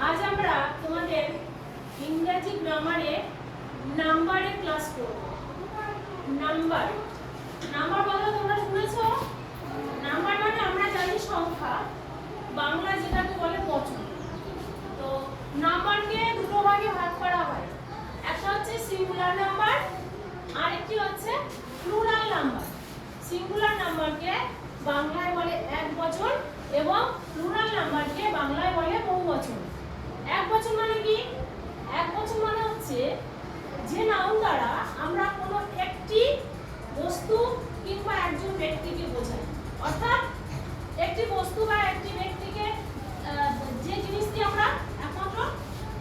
আজ আমরা তোমাদের ইংরেজি গ্রামারে নাম্বারের ক্লাস করব। নাম্বার নাম্বার কথা তোমরা শুনেছো? নাম্বার মানে আমরা জানি সংখ্যা, বাংলা যেটাকে বলে বচন। তো নাম্বারকে দুটো ভাগে ভাগ করা হয়, একটা হচ্ছে সিঙ্গুলার নাম্বার, আরেকটি হচ্ছে প্লুরাল নাম্বার। সিঙ্গুলার নাম্বারকে বাংলায় বলে এক বচন এবং প্লুরাল নাম্বারকে বাংলায় বলে বহু বচন। এক বচন মানে কি? এক বচন মানে হচ্ছে যে নাউন দ্বারা আমরা কোনো একটি বস্তু কিংবা একজন ব্যক্তিকে বোঝাই। অর্থাৎ একটি বস্তু বা একটি ব্যক্তিকে, যে জিনিস দিয়ে আমরা একমাত্র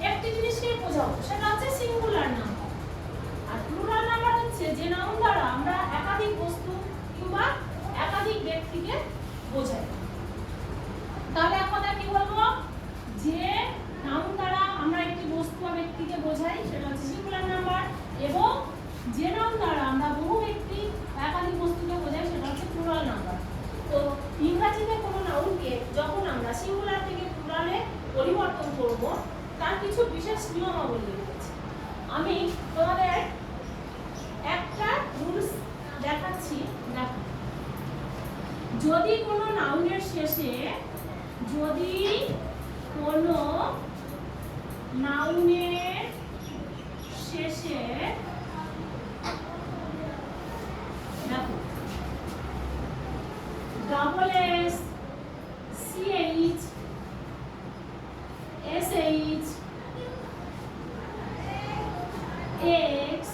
একটি জিনিসকে বোঝাবো সেটা হচ্ছে সিঙ্গুলার নাম্বার। আর প্লুরাল নাম্বার হচ্ছে যে নাউন দ্বারা আমরা একাধিক বস্তু কিংবা একাধিক ব্যক্তিকে বোঝাই। তাহলে এক কথা কি বলবো? যে নাউন দ্বারা আমরা একটি বস্তু বা ব্যক্তিকে বোঝাই সেটা হচ্ছে সিঙ্গুলার নাম্বার, এবং যে নাউন দ্বারা আমরা বহু ব্যক্তি একাধিক বস্তুকে বোঝাই সেটা হচ্ছে প্লুরাল নাম্বার। তো ইংরেজিতে কোনো নাউনকে যখন আমরা সিঙ্গুলার থেকে প্লুরালে পরিবর্তন করব তার কিছু বিশেষ নিয়মাবলী রয়েছে। আমি তোমাদের একটা রুলস দেখাচ্ছি। দেখো, যদি কোনো নাউনের শেষে দেখো double S, C H, S H, X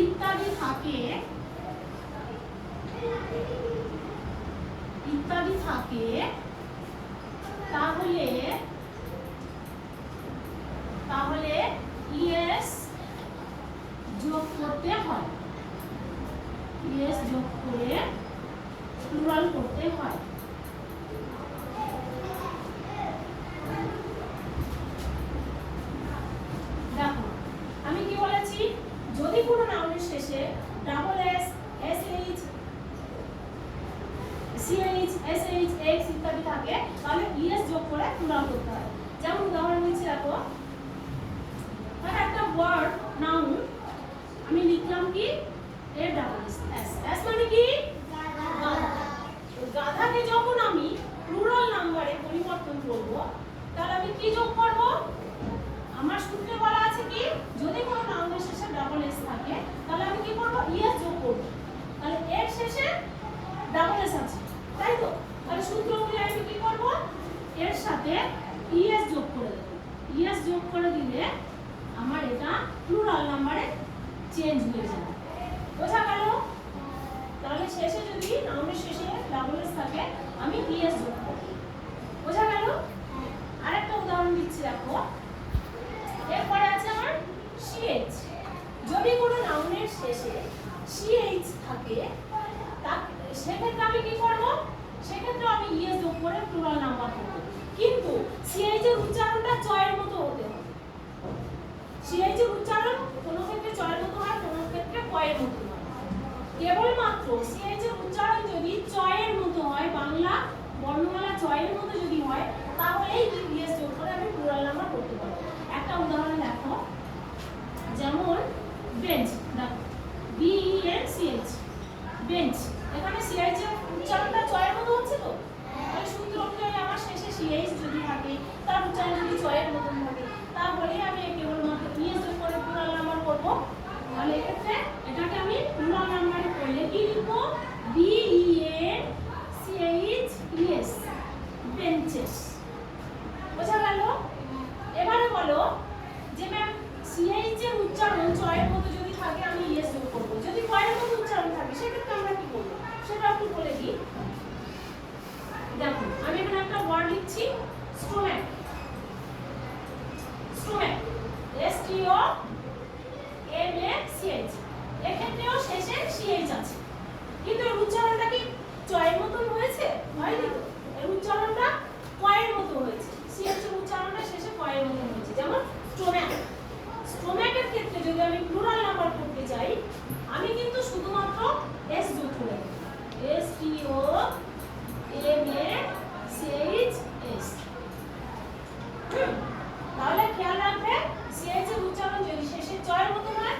ইত্যাদি থাকে, তাহলে ইএস যোগ করতে হয়, ইএস যোগ করে প্লুরাল করতে হয়। দেখো আমি কি বলেছি, যদি কোনো নাউনের শেষে double S, S H, C H, S H, X ইত্যাদি থাকে তাহলে ইএস যোগ করে প্লুরাল করতে হয়। যেমন উদাহরণ দিচ্ছি, দেখো একটা ওয়ার্ড নাউন আমি লিখলাম কি এ ডাবল এস, এস মানে কি গাধা। গাধাকে যখন আমি প্লুরাল নাম্বারে পরিবর্তন করব তাহলে আমি কি যোগ করব? আমার সূত্রে বলা আছে কি, যদি কোনো নাউনের শেষে ডাবল এস থাকে তাহলে আমি কি করব? ইএস যোগ করব। তাহলে এর শেষে ডাবল এস আছে, তাই তো? তাহলে সূত্র অনুযায়ী আমি কি করব? এর সাথে ইএস যোগ করে দেব। ইএস যোগ করে দিলে আমার এটা প্লুরাল নাম্বারে চেঞ্জ হয়ে যাবে। বোঝা গেল? তাহলে শেষে যদি নাউনের শেষে ডাবল এস থাকে আমি ইএস যোগ করব। বোঝা গেল? আরেকটা উদাহরণ দিচ্ছি, দেখো এরপরে আছে আমার সিএইচ। যদি কোনো নাউনের শেষে সিএইচ থাকে সেক্ষেত্রে আমি কি করব? সেক্ষেত্রে আমি ইএস যোগ করে প্লুরাল নাম্বার করব। কিন্তু সিএইচ এর উচ্চারণটা চয়ের মতো হতে হবে। সিএইচ এর উচ্চারণ কোনো ক্ষেত্রে চয়ের মতো হয়, কোনো ক্ষেত্রে কয়ের মতো হয়। কেবলমাত্র সিএইচ এর উচ্চারণ যদি চয়ের মতো হয়, বাংলা বর্ণমালা চয়ের মতো যদি হয়, তাহলেই ইএস যোগ করে আমি প্লুরাল নাম্বার করতে পারবো। একটা উদাহরণ দেখো, যেমন বেঞ্চ। দেখো BENCH, বেঞ্চ। এখানে সিএইচ এর উচ্চারণটা চয়ের মতো হচ্ছে তো, তাহলে সূত্র অনুযায়ী আমার শেষে সিএইচ যদি থাকে তার উচ্চারণ যদি চয়ের মতন থাকে তাহলে আমি কেবলমাত্র ইএস যোগ করে প্লুরাল নাম্বার করব। তাহলে এক্ষেত্রে এটাকে আমি প্লুরাল নাম্বারে করলে কি লিখবো? BENCHES, benches. বোঝা গেল? এবারে বলো যে ম্যাম সিএইচ এর উচ্চারণ চয়ের মতো যদি থাকে আমি ইএস যোগ করব, যদি কয়ের মতো উচ্চারণ থাকে সেক্ষেত্রে আমরা কি করব সেটা একটু বলে দিই। দেখো আমি এখানে একটা ওয়ার্ড লিখছি, স্টোম্যাক। Stomach, STOMACH। এক্ষেত্রেও শেষে সিএইচ আছে, কিন্তু এর উচ্চারণটা কি চয়ের মতন হয়েছে? হয়নি তো, এর উচ্চারণটা কয়ের মতো হয়েছে। সিএইচ এর উচ্চারণটা শেষে কয়ের মতো হয়েছে। যেমন স্টোম্যাক, স্টোম্যাকের ক্ষেত্রে যদি আমি প্লুরাল নাম্বার করতে চাই আমি কিন্তু শুধুমাত্র এস যোগ করে দেব। STOMACH হুম? তাহলে খেয়াল রাখবে সিএইচ এর উচ্চারণ যদি শেষে চয়ের মতো হয়